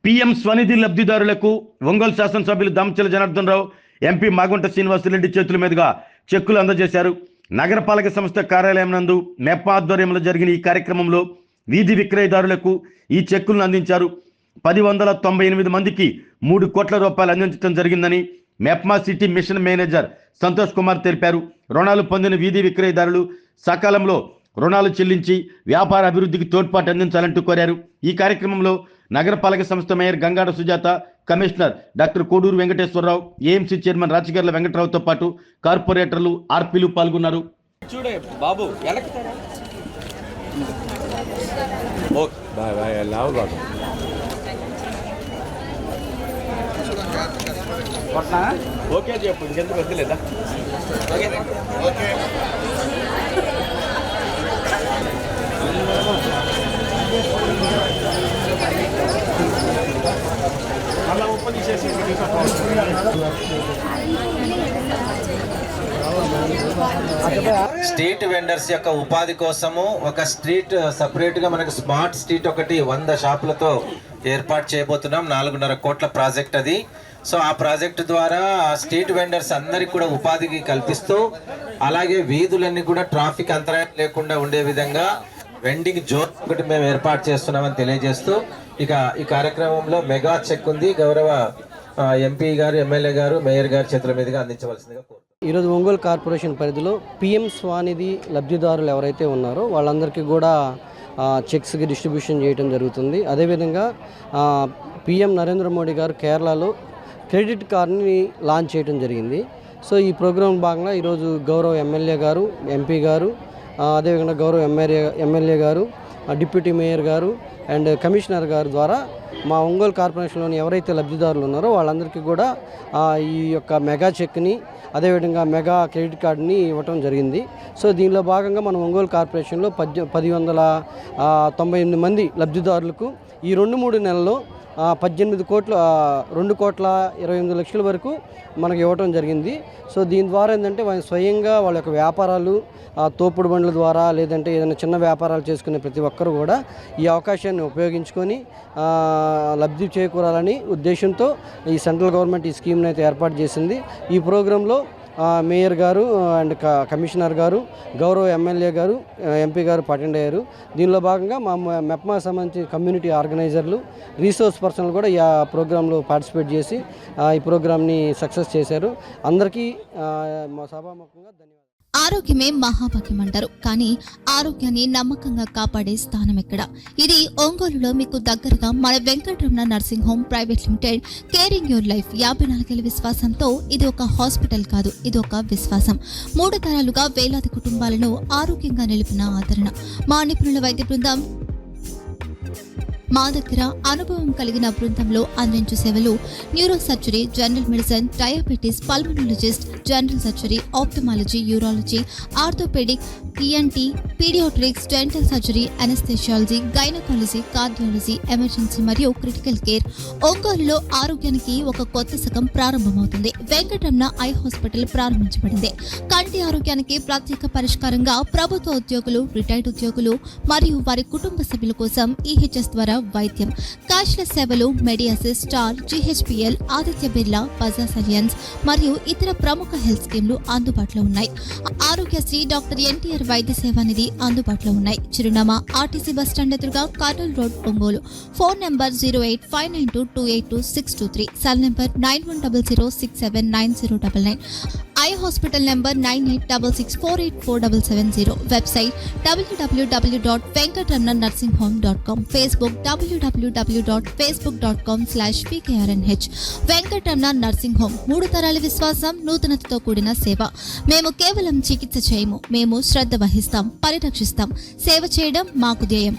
PM Svanidhi లబ్ధిదారులకు ఒంగోలు శాసనసభ్యులు Damacharla Janardhan Rao, MP Magunta Srinivasa Reddy చేతుల మీదుగా చెక్కులు అందజేశారు. నగరపాలక సంస్థ కార్యాలయం నందు మెప్ప ఆధ్వర్యంలో జరిగిన ఈ కార్యక్రమంలో వీధి విక్రయదారులకు ఈ చెక్కులను అందించారు. 198 మందికి 3 కోట్ల రూపాయలు అందించడం జరిగిందని MEPMA city mission manager Santosh Kumar తెలిపారు. రుణాలు పొందిన వీధి విక్రయదారులు సకాలంలో రుణాలు చెల్లించి వ్యాపార అభివృద్ధికి తోడ్పాటు అందించాలంటూ కోరారు. ఈ కార్యక్రమంలో నగరపాలక సంస్థ mayor Gangada Sujatha, commissioner doctor Koduru Venkateswara Rao, AMC chairman Rachagarla వెంకటరావుతో పాటు కార్పొరేటర్లు, ఆర్పీలు పాల్గొన్నారు. చూడే బాబు ఓకే చెప్పు, ఇంకెందుకు వద్దులేదా? మళ్ళీ ఓపెన్ చేసేసి స్ట్రీట్ వెండర్స్ యొక్క ఉపాధి కోసము ఒక స్ట్రీట్ సపరేట్ గా మనకు స్మార్ట్ స్ట్రీట్ ఒకటి 100 షాపులతో ఏర్పాటు చేయబోతున్నాం. 4.5 కోట్ల ప్రాజెక్ట్ అది. సో ఆ ప్రాజెక్టు ద్వారా స్ట్రీట్ వెండర్స్ అందరికి కూడా ఉపాధికి కల్పిస్తూ, అలాగే వీధులన్నీ కూడా ట్రాఫిక్ అంతరాయం లేకుండా ఉండే విధంగా వెండింగ్ జోన్ ఒకటి మేము ఏర్పాటు చేస్తున్నామని తెలియజేస్తూ, ఇక ఈ కార్యక్రమంలో మెగా చెక్ ఉంది. గౌరవ ఎంపీ గారు, ఎమ్మెల్యే గారు, మేయర్ గారి చేతుల మీదుగా అందించవలసిందిగా కోరుతున్నాను. ఈరోజు ఒంగోలు కార్పొరేషన్ పరిధిలో పీఎం స్వానిధి లబ్ధిదారులు ఎవరైతే ఉన్నారో వాళ్ళందరికీ కూడా చెక్స్కి డిస్ట్రిబ్యూషన్ చేయడం జరుగుతుంది. అదేవిధంగా పీఎం నరేంద్ర మోడీ గారు కేరళలో క్రెడిట్ కార్డ్ని లాంచ్ చేయడం జరిగింది. సో ఈ ప్రోగ్రాం భాగంగా ఈరోజు గౌరవ ఎమ్మెల్యే గారు, ఎంపీ గారు, అదేవిధంగా గౌరవ ఎమ్మెల్యే గారు, డిప్యూటీ మేయర్ గారు అండ్ కమిషనర్ గారు ద్వారా మా ఒంగోలు కార్పొరేషన్లోని ఎవరైతే లబ్ధిదారులు ఉన్నారో వాళ్ళందరికీ కూడా ఈ యొక్క మెగా చెక్ని, అదేవిధంగా మెగా క్రెడిట్ కార్డుని ఇవ్వటం జరిగింది. సో దీనిలో భాగంగా మన ఒంగోలు కార్పొరేషన్లో 1,098 మంది లబ్ధిదారులకు ఈ 2-3 నెలల్లో 2 కోట్ల 28 లక్షల వరకు మనకు ఇవ్వటం జరిగింది. సో దీని ద్వారా ఏంటంటే స్వయంగా వాళ్ళ యొక్క వ్యాపారాలు, తోపుడు బండ్ల ద్వారా లేదంటే ఏదైనా చిన్న వ్యాపారాలు చేసుకునే ప్రతి ఒక్కరు కూడా ఈ అవకాశాన్ని ఉపయోగించుకొని లబ్ధి చేకూరాలని ఉద్దేశంతో ఈ సెంట్రల్ గవర్నమెంట్ ఈ స్కీమ్ని అయితే ఏర్పాటు చేసింది. ఈ ప్రోగ్రాంలో మేయర్ గారు అండ్ కమిషనర్ గారు, గౌరవ ఎమ్మెల్యే గారు, ఎంపీ గారు అటెండ్ అయ్యారు. దీనిలో భాగంగా మా మెప్మా సంబంధించి కమ్యూనిటీ ఆర్గనైజర్లు, రీసోర్స్ పర్సన్లు కూడా ఈ ప్రోగ్రాంలో పార్టిసిపేట్ చేసి ఈ ప్రోగ్రామ్ని సక్సెస్ చేశారు. అందరికీ మా సభాముఖంగా ధన్యవాదాలు. ఆరోగ్యమే మహాభాగ్యం అంటారు, కానీ ఆరోగ్యాన్ని నమ్మకంగా కాపాడే స్థానం ఎక్కడ? ఇది ఒంగోలులో మీకు దగ్గరగా మన Venkataramana nursing home private limited. Caring your life 54 ఏళ్ల విశ్వాసంతో ఇది ఒక హాస్పిటల్ కాదు, ఇది ఒక విశ్వాసం. 3 తరాలుగా వేలాది కుటుంబాలను ఆరోగ్యంగా నిలిపిన ఆదరణ. మా నిపుణుల వైద్య బృందం మా దగ్గర అనుభవం కలిగిన బృందంలో అందించే సేవలు neuro surgery, general medicine, diabetes, pulmonologist, general surgery, ophthalmology, urology, orthopaedic, ENT, paediatrics, dental surgery, anaesthesiology, gynaecology, cardiology, emergency మరియు క్రిటికల్ కేర్. ఒంగోలులో ఆరోగ్యానికి ఒక కొత్త శకం ప్రారంభమవుతుంది. వెంకటరమణ ఐ హాస్పిటల్ ప్రారంభించబడింది. కంటి ఆరోగ్యానికి ప్రత్యేక పరిష్కారంగా ప్రభుత్వ ఉద్యోగులు, రిటైర్డ్ ఉద్యోగులు మరియు వారి కుటుంబ సభ్యుల కోసం ఈహెచ్ఎస్ ద్వారా వైద్యం. క్యాష్లెస్ సేవలు Medi Assist, Star, GHPL, Aditya Birla, Bajaj Allianz మరియు ఇతర ప్రముఖ హెల్త్ స్కీమ్లు అందుబాటులో ఉన్నాయి. ఆరోగ్యశ్రీ, డాక్టర్ ఎన్టీఆర్ వైద్య సేవా నిధి అందుబాటులో ఉన్నాయి. చిరునామా ఆర్టీసీ బస్ స్టాండ్ ఎదురుగా, Kurnool road, Ongole. Phone number 08592282623, cell number 9100679099. Eye hospital number 9866484770. Website www.venkatramananursinghome.com. Facebook www.facebook.com/pkrnh. Venkataramana nursing home, 3 తరాల విశ్వాసం, నూతనతతో కూడిన సేవ. మేము కేవలం చికిత్స చేయము, మేము శ్రద్ధ వహిస్తాం, పరిరక్షిస్తాం. సేవ చేయడం మాకు ధ్యేయం.